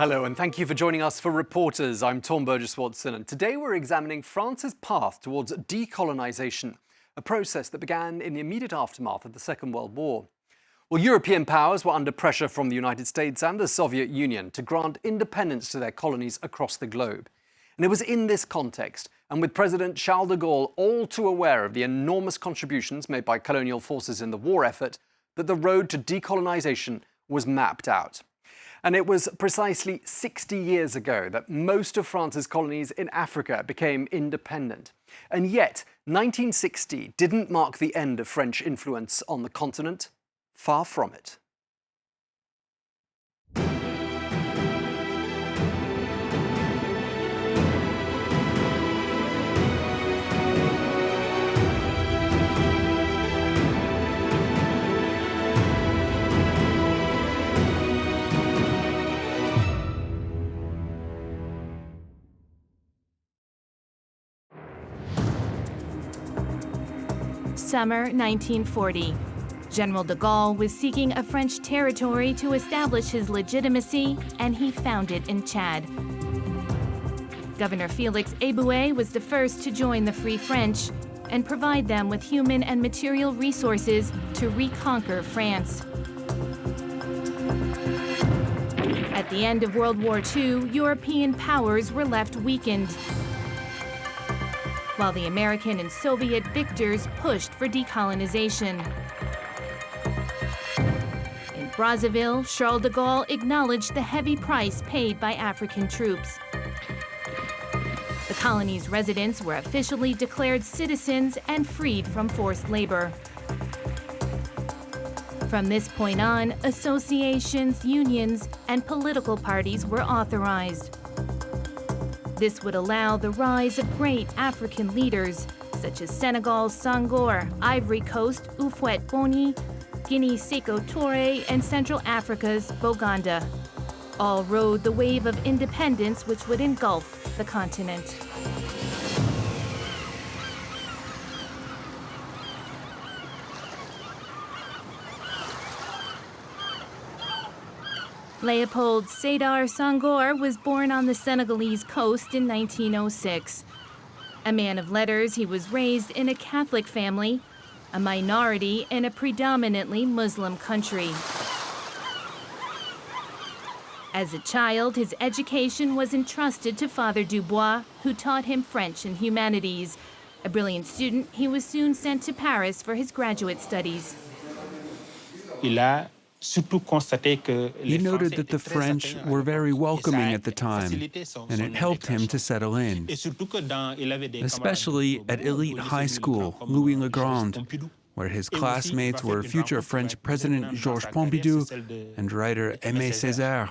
Hello, and thank you for joining us for Reporters. I'm Tom Burgess-Watson, and today we're examining France's path towards decolonisation, a process that began in the immediate aftermath of the Second World War. Well, European powers were under pressure from the United States and the Soviet Union to grant independence to their colonies across the globe. And it was in this context, and with President Charles de Gaulle all too aware of the enormous contributions made by colonial forces in the war effort, that the road to decolonisation was mapped out. And it was precisely 60 years ago that most of France's colonies in Africa became independent. And yet, 1960 didn't mark the end of French influence on the continent. Far from it. Summer 1940. General de Gaulle was seeking a French territory to establish his legitimacy, and he found it in Chad. Governor Felix Houphouet-Boigny was the first to join the Free French and provide them with human and material resources to reconquer France. At the end of World War II, European powers were left weakened, while the American and Soviet victors pushed for decolonization. In Brazzaville, Charles de Gaulle acknowledged the heavy price paid by African troops. The colony's residents were officially declared citizens and freed from forced labor. From this point on, associations, unions, and political parties were authorized. This would allow the rise of great African leaders, such as Senegal's Senghor, Ivory Coast, Houphouet-Boigny, Guinea Sekou Toure, and Central Africa's Boganda. All rode the wave of independence which would engulf the continent. Léopold Sédar Senghor was born on the Senegalese coast in 1906. A man of letters, he was raised in a Catholic family, a minority in a predominantly Muslim country. As a child, his education was entrusted to Father Dubois, who taught him French and humanities. A brilliant student, he was soon sent to Paris for his graduate studies. He noted that the French were very welcoming at the time, and it helped him to settle in, especially at elite high school, Louis Le Grand, where his classmates were future French President Georges Pompidou and writer Aimé Césaire,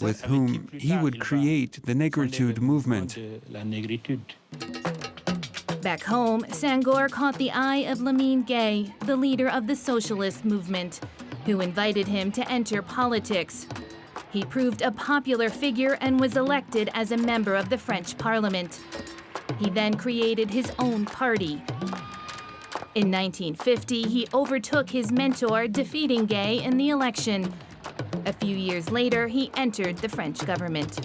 with whom he would create the Negritude movement. Back home, Senghor caught the eye of Lamine Gueye, the leader of the socialist movement, who invited him to enter politics. He proved a popular figure and was elected as a member of the French Parliament. He then created his own party. In 1950, he overtook his mentor, defeating Gueye in the election. A few years later, he entered the French government.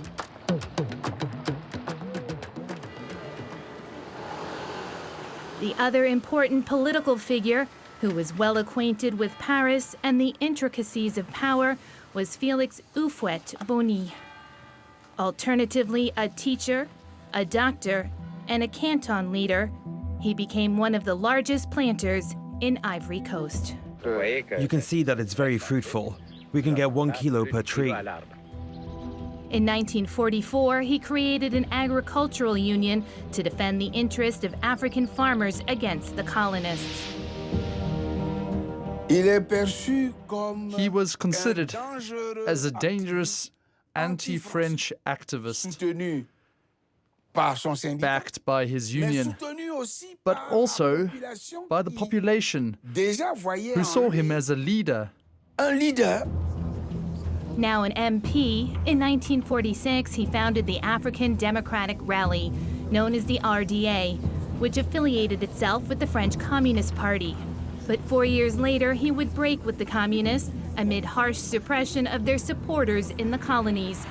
The other important political figure, who was well acquainted with Paris and the intricacies of power, was Felix Houphouet-Boigny. Alternatively, a teacher, a doctor, and a canton leader, he became one of the largest planters in Ivory Coast. You can see that it's very fruitful. We can get 1 kilo per tree. In 1944, he created an agricultural union to defend the interest of African farmers against the colonists. He was considered as a dangerous anti-French activist, backed by his union, but also by the population, who saw him as a leader. Now an MP, in 1946 he founded the African Democratic Rally, known as the RDA, which affiliated itself with the French Communist Party. But 4 years later, he would break with the communists amid harsh suppression of their supporters in the colonies.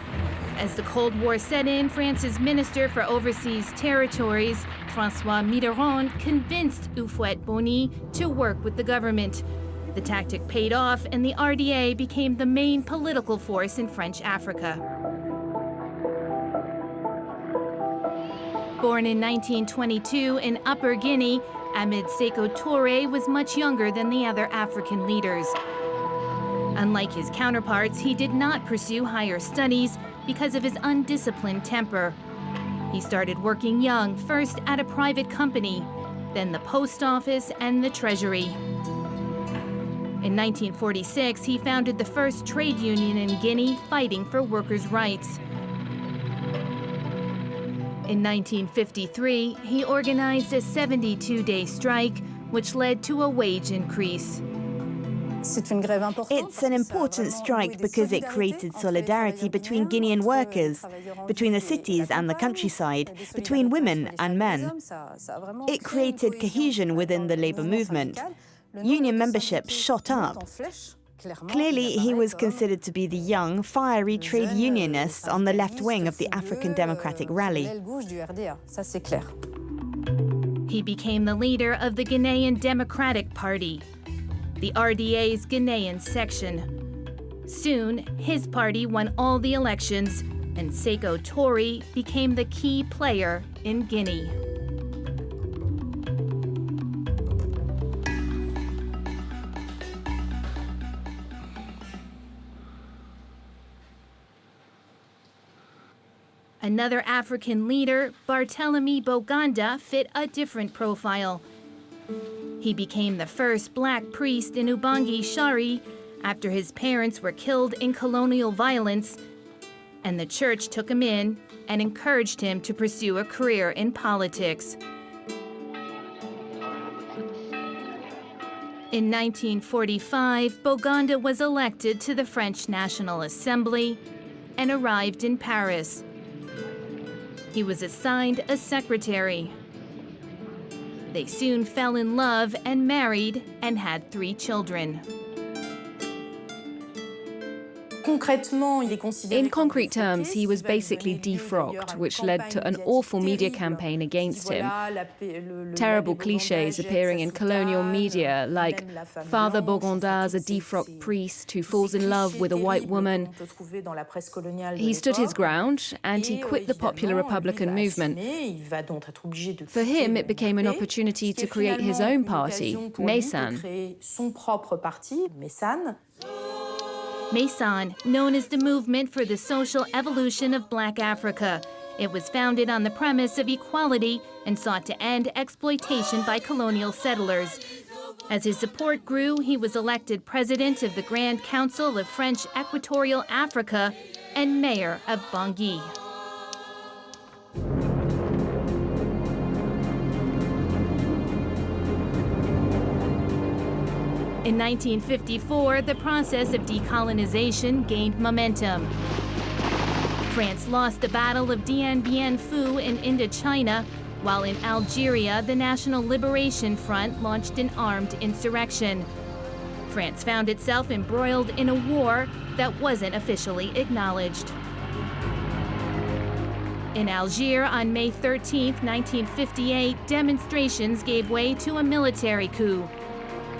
As the Cold War set in, France's Minister for Overseas Territories, François Mitterrand, convinced Houphouet-Boigny to work with the government. The tactic paid off, and the RDA became the main political force in French Africa. Born in 1922 in Upper Guinea, Ahmed Sekou Toure was much younger than the other African leaders. Unlike his counterparts, he did not pursue higher studies because of his undisciplined temper. He started working young, first at a private company, then the post office and the treasury. In 1946, he founded the first trade union in Guinea, fighting for workers' rights. In 1953, he organized a 72-day strike, which led to a wage increase. It's an important strike because it created solidarity between Guinean workers, between the cities and the countryside, between women and men. It created cohesion within the labor movement. Union membership shot up. Clearly, he was considered to be the young, fiery trade unionist on the left wing of the African Democratic Rally. He became the leader of the Ghanaian Democratic Party, the RDA's Ghanaian section. Soon, his party won all the elections, and Sekou Toure became the key player in Guinea. Another African leader, Barthelemy Boganda, fit a different profile. He became the first black priest in Ubangi Shari after his parents were killed in colonial violence, and the church took him in and encouraged him to pursue a career in politics. In 1945, Boganda was elected to the French National Assembly and arrived in Paris. He was assigned a secretary. They soon fell in love and married and had 3 children. In concrete terms, he was basically defrocked, which led to an awful media campaign against him. Terrible cliches appearing in colonial media, like Father Boganda's a defrocked priest who falls in love with a white woman. He stood his ground, and he quit the popular Republican movement. For him, it became an opportunity to create his own party, Maysan. Maysan, known as the Movement for the Social Evolution of Black Africa. It was founded on the premise of equality and sought to end exploitation by colonial settlers. As his support grew, he was elected president of the Grand Council of French Equatorial Africa and mayor of Bangui. In 1954, the process of decolonization gained momentum. France lost the Battle of Dien Bien Phu in Indochina, while in Algeria, the National Liberation Front launched an armed insurrection. France found itself embroiled in a war that wasn't officially acknowledged. In Algiers, on May 13, 1958, demonstrations gave way to a military coup.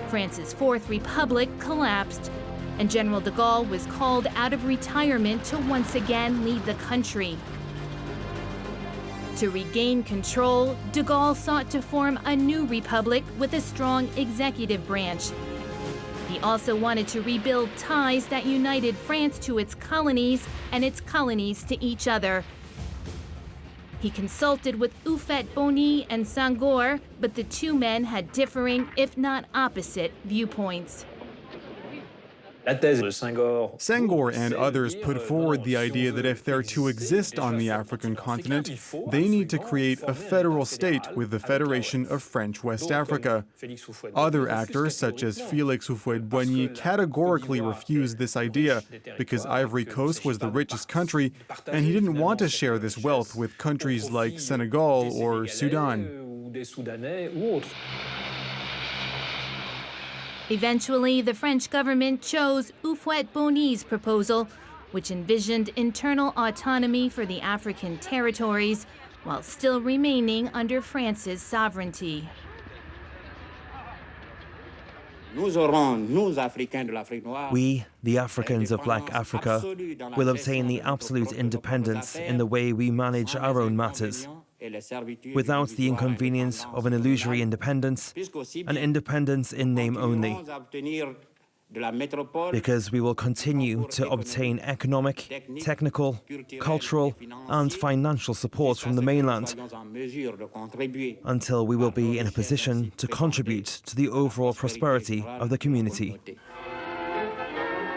France's Fourth Republic collapsed, and General de Gaulle was called out of retirement to once again lead the country. To regain control, de Gaulle sought to form a new republic with a strong executive branch. He also wanted to rebuild ties that united France to its colonies and its colonies to each other. He consulted with Houphouet-Boigny and Senghor, but the 2 men had differing, if not opposite, viewpoints. Senghor and others put forward the idea that if they're to exist on the African continent, they need to create a federal state with the Federation of French West Africa. Other actors, such as Felix Houphouet-Boigny, categorically refused this idea because Ivory Coast was the richest country, and he didn't want to share this wealth with countries like Senegal or Sudan. Eventually, the French government chose Houphouet-Boigny's proposal, which envisioned internal autonomy for the African territories while still remaining under France's sovereignty. We, the Africans of Black Africa, will obtain the absolute independence in the way we manage our own matters, without the inconvenience of an illusory independence, an independence in name only, because we will continue to obtain economic, technical, cultural, and financial support from the mainland until we will be in a position to contribute to the overall prosperity of the community.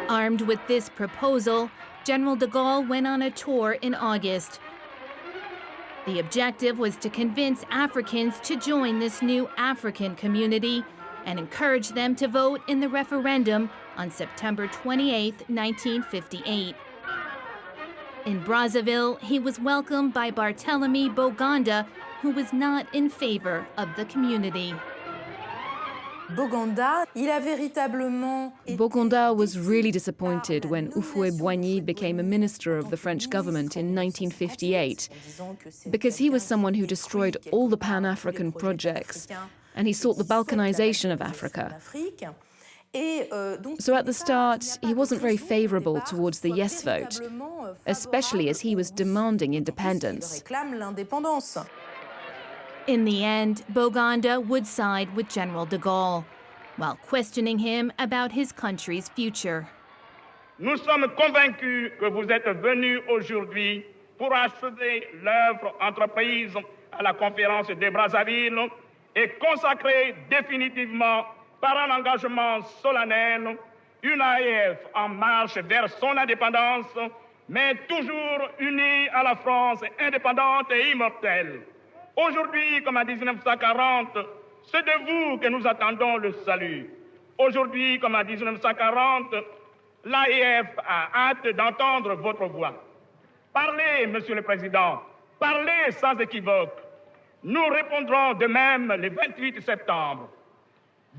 Armed with this proposal, General de Gaulle went on a tour in August. The objective was to convince Africans to join this new African community and encourage them to vote in the referendum on September 28, 1958. In Brazzaville, he was welcomed by Barthelemy Boganda, who was not in favor of the community. Boganda was really disappointed when Houphouet-Boigny became a minister of the French government in 1958, because he was someone who destroyed all the Pan-African projects, and he sought the balkanization of Africa. So at the start, he wasn't very favorable towards the yes vote, especially as he was demanding independence. In the end, Boganda would side with General de Gaulle, while questioning him about his country's future. Nous sommes convaincus que vous êtes venus aujourd'hui pour achever l'œuvre entreprise à la conférence de Brazzaville et consacrer définitivement par un engagement solennel une AEF en marche vers son indépendance, mais toujours unie à la France indépendante et immortelle. Aujourd'hui, comme en 1940, c'est de vous que nous attendons le salut. Aujourd'hui, comme en 1940, l'AEF a hâte d'entendre votre voix. Parlez, Monsieur le Président, parlez sans équivoque. Nous répondrons de même le 28 septembre.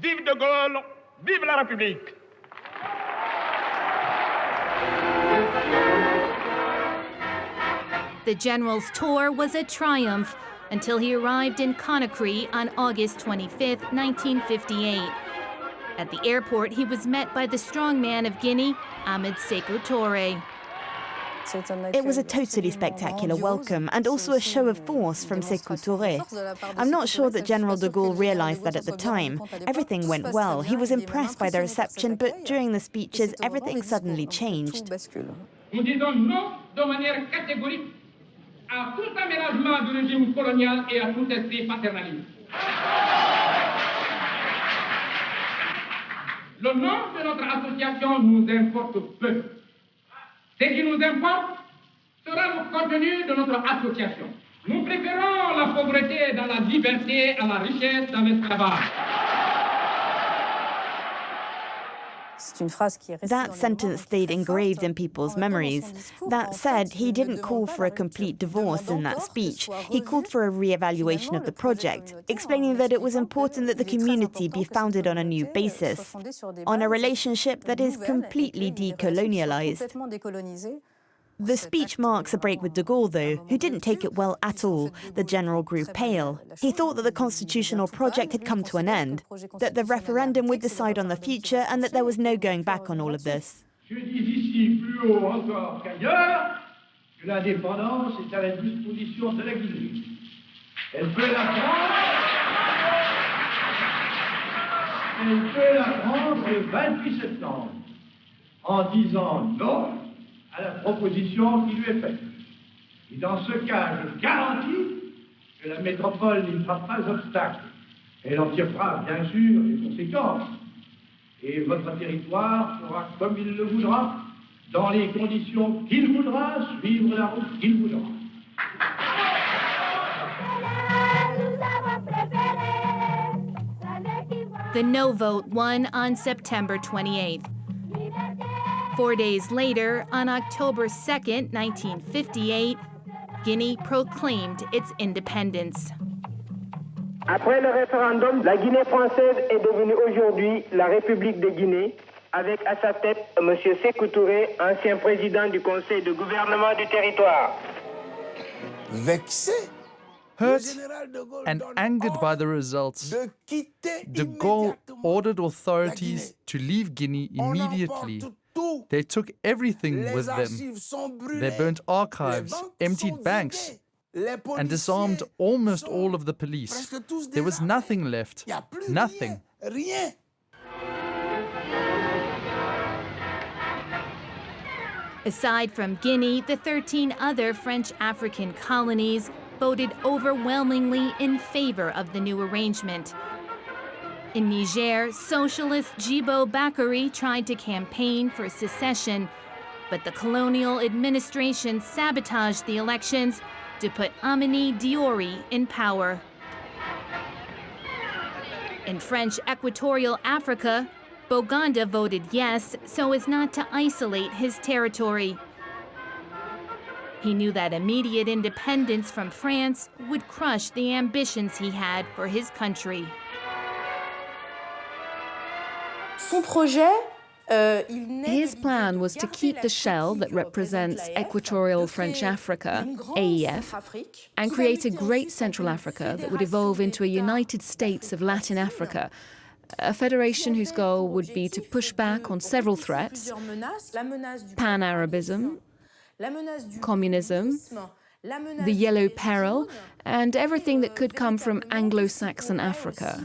Vive de Gaulle, vive la République! The general's tour was a triumph until he arrived in Conakry on August 25, 1958. At the airport, he was met by the strongman of Guinea, Ahmed Sekou Toure. It was a totally spectacular welcome and also a show of force from Sekou Toure. I'm not sure that General de Gaulle realized that at the time. Everything went well. He was impressed by the reception, but during the speeches, everything suddenly changed. Nous disons non de manière catégorique à tout aménagement du régime colonial et à tout esprit paternaliste. Le nom de notre association nous importe peu. Ce qui nous importe sera le contenu de notre association. Nous préférons la pauvreté dans la liberté à la richesse dans l'esclavage. That sentence stayed engraved in people's memories. That said, he didn't call for a complete divorce in that speech. He called for a re-evaluation of the project, explaining that it was important that the community be founded on a new basis, on a relationship that is completely decolonialized. The speech marks a break with de Gaulle, though, who didn't take it well at all. The general grew pale. He thought that the constitutional project had come to an end, that the referendum would decide on the future, and that there was no going back on all of this. Je dis ici plus haut encore qu'ailleurs que l'indépendance est à la disposition de la Guinée. Elle peut la prendre le 28 septembre en disant non à la proposition qui lui est faite. Et dans ce cas, je garantis que la métropole n'y fera pas obstacle. Elle en tirera bien sûr les conséquences. Et votre territoire fera comme il le voudra, dans les conditions qu'il voudra, suivre la route qu'il voudra. The no vote won on September 28th. 4 days later, on October 2nd, 1958, Guinea proclaimed its independence. Après le référendum, la Guinée française est devenue aujourd'hui la République de Guinée, avec à sa tête M. Sekou Toure, ancien président du Conseil de gouvernement du territoire. Hurt and angered by the results, de Gaulle ordered authorities to leave Guinea immediately. They took everything with them. They burnt archives, emptied banks, and disarmed almost all of the police. There was nothing left. Nothing. Aside from Guinea, the 13 other French African colonies voted overwhelmingly in favor of the new arrangement. In Niger, socialist Djibo Bakary tried to campaign for secession, but the colonial administration sabotaged the elections to put Amani Diori in power. In French Equatorial Africa, Boganda voted yes so as not to isolate his territory. He knew that immediate independence from France would crush the ambitions he had for his country. His plan was to keep the shell that represents Equatorial French Africa, AEF, and create a great Central Africa that would evolve into a United States of Latin Africa, a federation whose goal would be to push back on several threats: Pan-Arabism, communism, the Yellow Peril, and everything that could come from Anglo-Saxon Africa.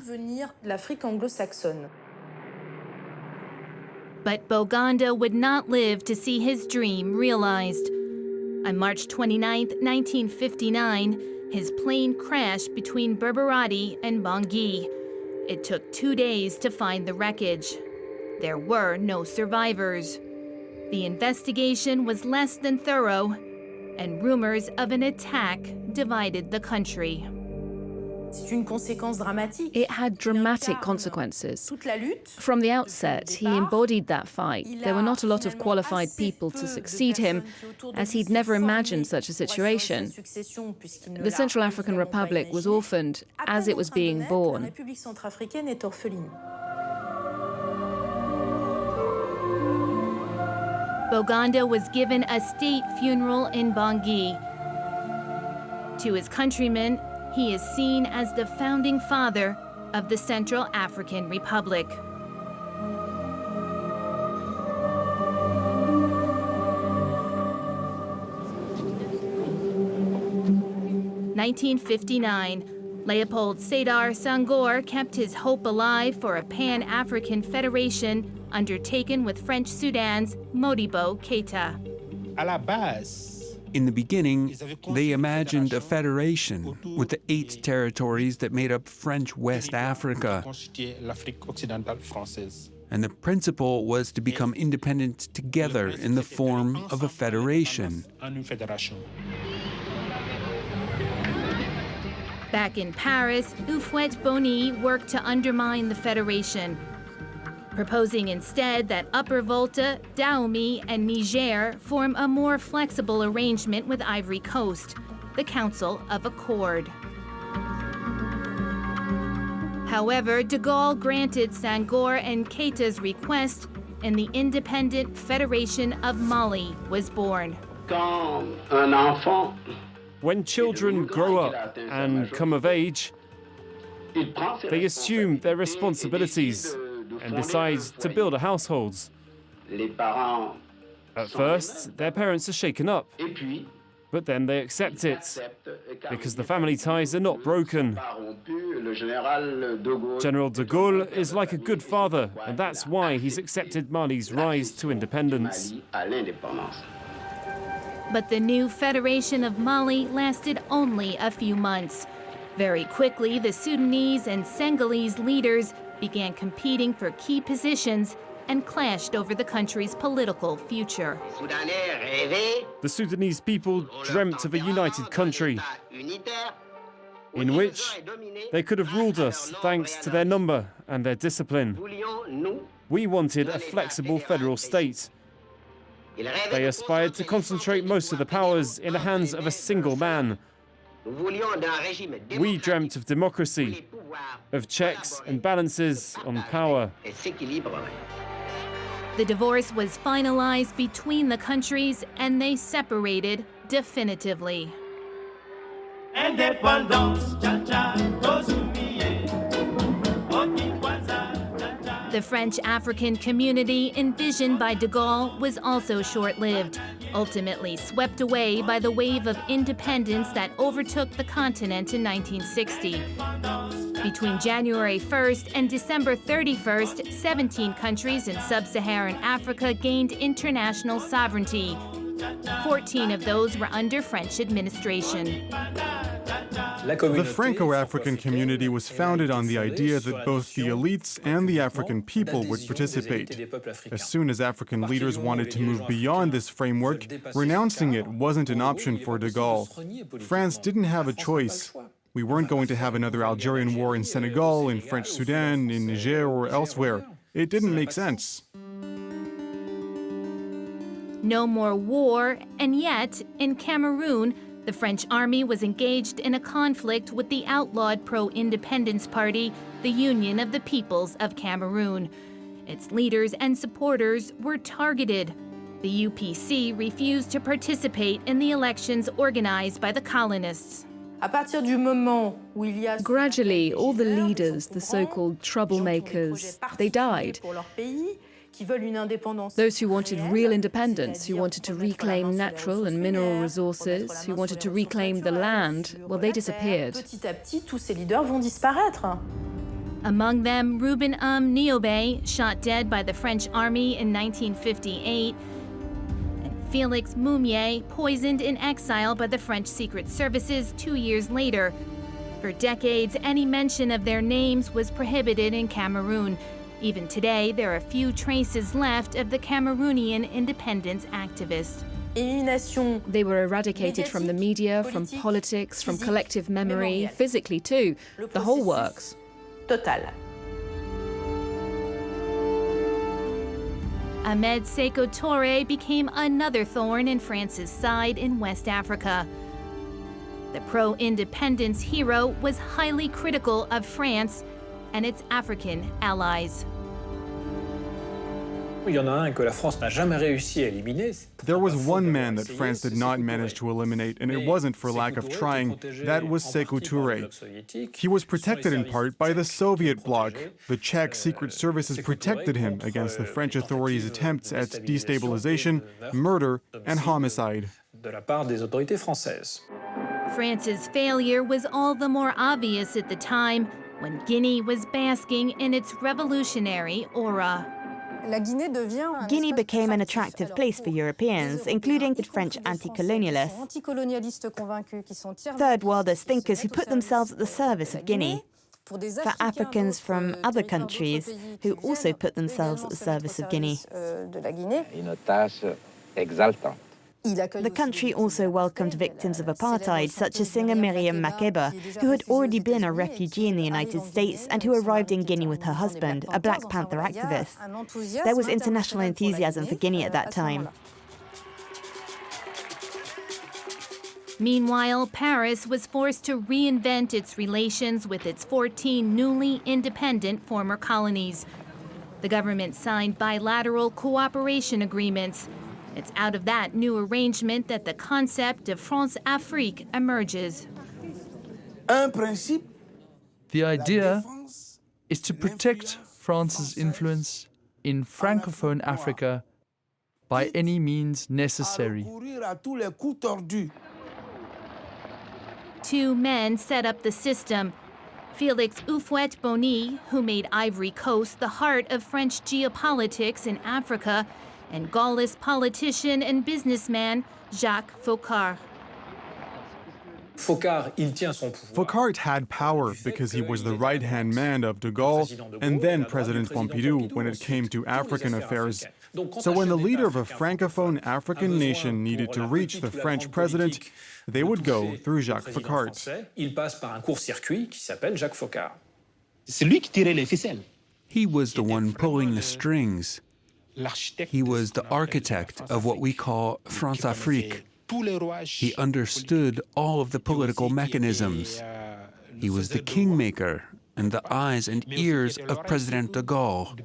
But Boganda would not live to see his dream realized. On March 29, 1959, his plane crashed between Berberati and Bangui. It took 2 days to find the wreckage. There were no survivors. The investigation was less than thorough, and rumors of an attack divided the country. It had dramatic consequences. From the outset, he embodied that fight. There were not a lot of qualified people to succeed him, as he'd never imagined such a situation. The Central African Republic was orphaned as it was being born. Boganda was given a state funeral in Bangui. To his countrymen, he is seen as the founding father of the Central African Republic. In 1959, Léopold Sédar Senghor kept his hope alive for a Pan-African federation undertaken with French Sudan's Modibo Keïta. In the beginning, they imagined a federation with the 8 territories that made up French West Africa. And the principle was to become independent together in the form of a federation. Back in Paris, Houphouet-Boigny worked to undermine the federation, proposing instead that Upper Volta, Dahomey, and Niger form a more flexible arrangement with Ivory Coast, the Council of Accord. However, de Gaulle granted Senghor and Keïta's request, and the independent Federation of Mali was born. When children grow up and come of age, they assume their responsibilities and decide to build a household. At first, their parents are shaken up, but then they accept it, because the family ties are not broken. General de Gaulle is like a good father, and that's why he's accepted Mali's rise to independence. But the new Federation of Mali lasted only a few months. Very quickly, the Sudanese and Senegalese leaders began competing for key positions and clashed over the country's political future. The Sudanese people dreamt of a united country in which they could have ruled us thanks to their number and their discipline. We wanted a flexible federal state. They aspired to concentrate most of the powers in the hands of a single man. We dreamt of democracy, of checks and balances on power. The divorce was finalized between the countries and they separated definitively. The French African community envisioned by de Gaulle was also short-lived, ultimately swept away by the wave of independence that overtook the continent in 1960. Between January 1st and December 31st, 17 countries in sub-Saharan Africa gained international sovereignty. 14 of those were under French administration. The Franco-African community was founded on the idea that both the elites and the African people would participate. As soon as African leaders wanted to move beyond this framework, renouncing it wasn't an option for de Gaulle. France didn't have a choice. We weren't going to have another Algerian war in Senegal, in French Sudan, in Niger, or elsewhere. It didn't make sense. No more war, and yet, in Cameroon, the French army was engaged in a conflict with the outlawed pro-independence party, the Union of the Peoples of Cameroon. Its leaders and supporters were targeted. The UPC refused to participate in the elections organized by the colonists. Gradually, all the leaders, the so-called troublemakers, they died. Those who wanted real independence, who wanted to reclaim natural and mineral resources, who wanted to reclaim the land, well, they disappeared. Among them, Ruben Niobe, shot dead by the French army in 1958, and Felix Houphouet-Boigny, poisoned in exile by the French Secret Services 2 years later. For decades, any mention of their names was prohibited in Cameroon. Even today, there are few traces left of the Cameroonian independence activists. They were eradicated from the media, from politics, from collective memory, physically too. The whole works. Ahmed Sekou Toure became another thorn in France's side in West Africa. The pro-independence hero was highly critical of France and its African allies. There was one man that France did not manage to eliminate, and it wasn't for lack of trying. That was Sekou Toure. He was protected in part by the Soviet bloc. The Czech secret services protected him against the French authorities' attempts at destabilization, murder, and homicide. France's failure was all the more obvious at the time, when Guinea was basking in its revolutionary aura. Guinea became an attractive place for Europeans, including French anti-colonialists, third worldist thinkers who put themselves at the service of Guinea, for Africans from other countries who also put themselves at the service of Guinea. The country also welcomed victims of apartheid, such as singer Miriam Makeba, who had already been a refugee in the United States and who arrived in Guinea with her husband, a Black Panther activist. There was international enthusiasm for Guinea at that time. Meanwhile, Paris was forced to reinvent its relations with its 14 newly independent former colonies. The government signed bilateral cooperation agreements. It's out of that new arrangement that the concept of France-Afrique emerges. The idea is to protect France's influence in Francophone Africa by any means necessary. Two men set up the system. Felix Houphouet-Boigny, who made Ivory Coast the heart of French geopolitics in Africa, and Gaullist politician and businessman Jacques Foccart. Foccart had power because he was the right-hand man of de Gaulle and then President Pompidou when it came to African affairs. So when the leader of a Francophone African nation needed to reach the French president, they would go through Jacques Foccart. He was the one pulling the strings. He was the architect of what we call France-Afrique. He understood all of the political mechanisms. He was the kingmaker and the eyes and ears of President de Gaulle.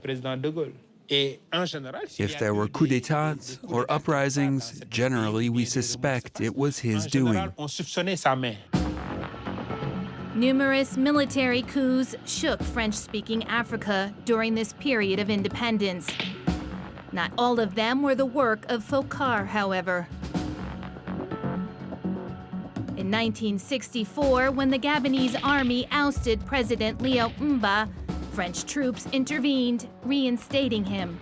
If there were coups d'état or uprisings, generally we suspect it was his doing. Numerous military coups shook French-speaking Africa during this period of independence. Not all of them were the work of Foucault, however. In 1964, when the Gabonese army ousted President Leopold, French troops intervened, reinstating him.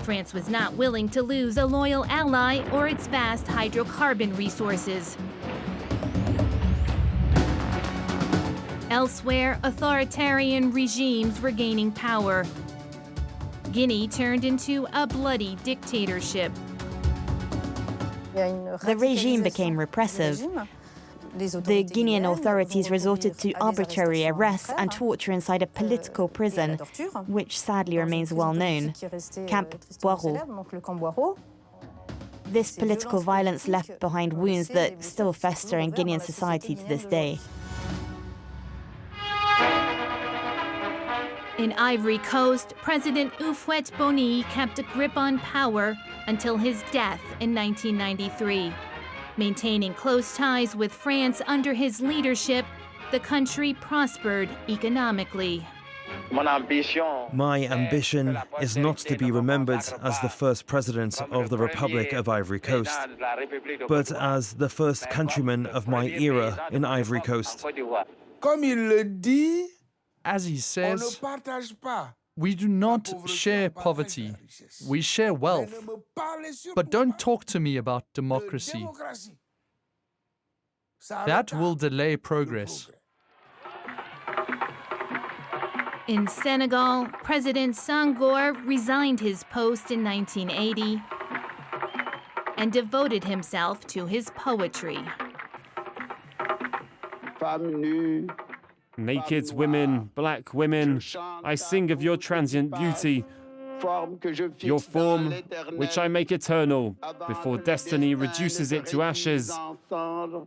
France was not willing to lose a loyal ally or its vast hydrocarbon resources. Elsewhere, authoritarian regimes were gaining power. Guinea turned into a bloody dictatorship. The regime became repressive. The Guinean authorities resorted to arbitrary arrests and torture inside a political prison, which sadly remains well known, Camp Boiro. This political violence left behind wounds that still fester in Guinean society to this day. In Ivory Coast, President Houphouet-Boigny kept a grip on power until his death in 1993. Maintaining close ties with France under his leadership, the country prospered economically. My ambition is not to be remembered as the first president of the Republic of Ivory Coast, but as the first countryman of my era in Ivory Coast. As he says, we do not share poverty, we share wealth. But don't talk to me about democracy. That will delay progress. In Senegal, President Senghor resigned his post in 1980 and devoted himself to his poetry. Naked women, black women, I sing of your transient beauty, your form, which I make eternal, before destiny reduces it to ashes, to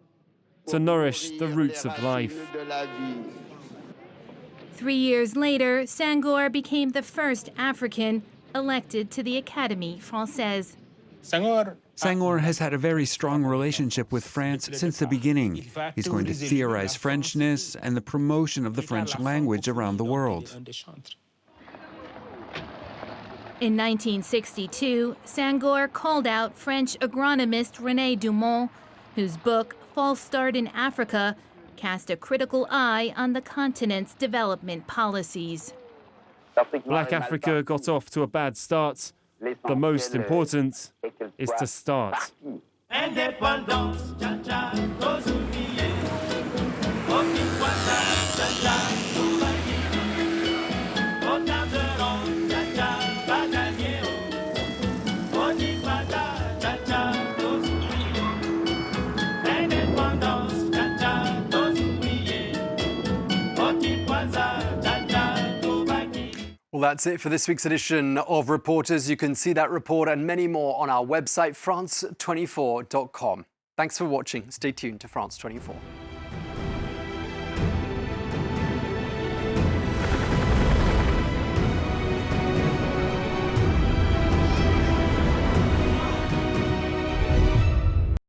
nourish the roots of life. 3 years later, Senghor became the first African elected to the Académie Française. Senghor has had a very strong relationship with France since the beginning. He's going to theorize Frenchness and the promotion of the French language around the world. In 1962, Senghor called out French agronomist René Dumont, whose book, False Start in Africa, cast a critical eye on the continent's development policies. Black Africa got off to a bad start. The most important is to start. Well, that's it for this week's edition of Reporters. You can see that report and many more on our website, france24.com. Thanks for watching. Stay tuned to France 24.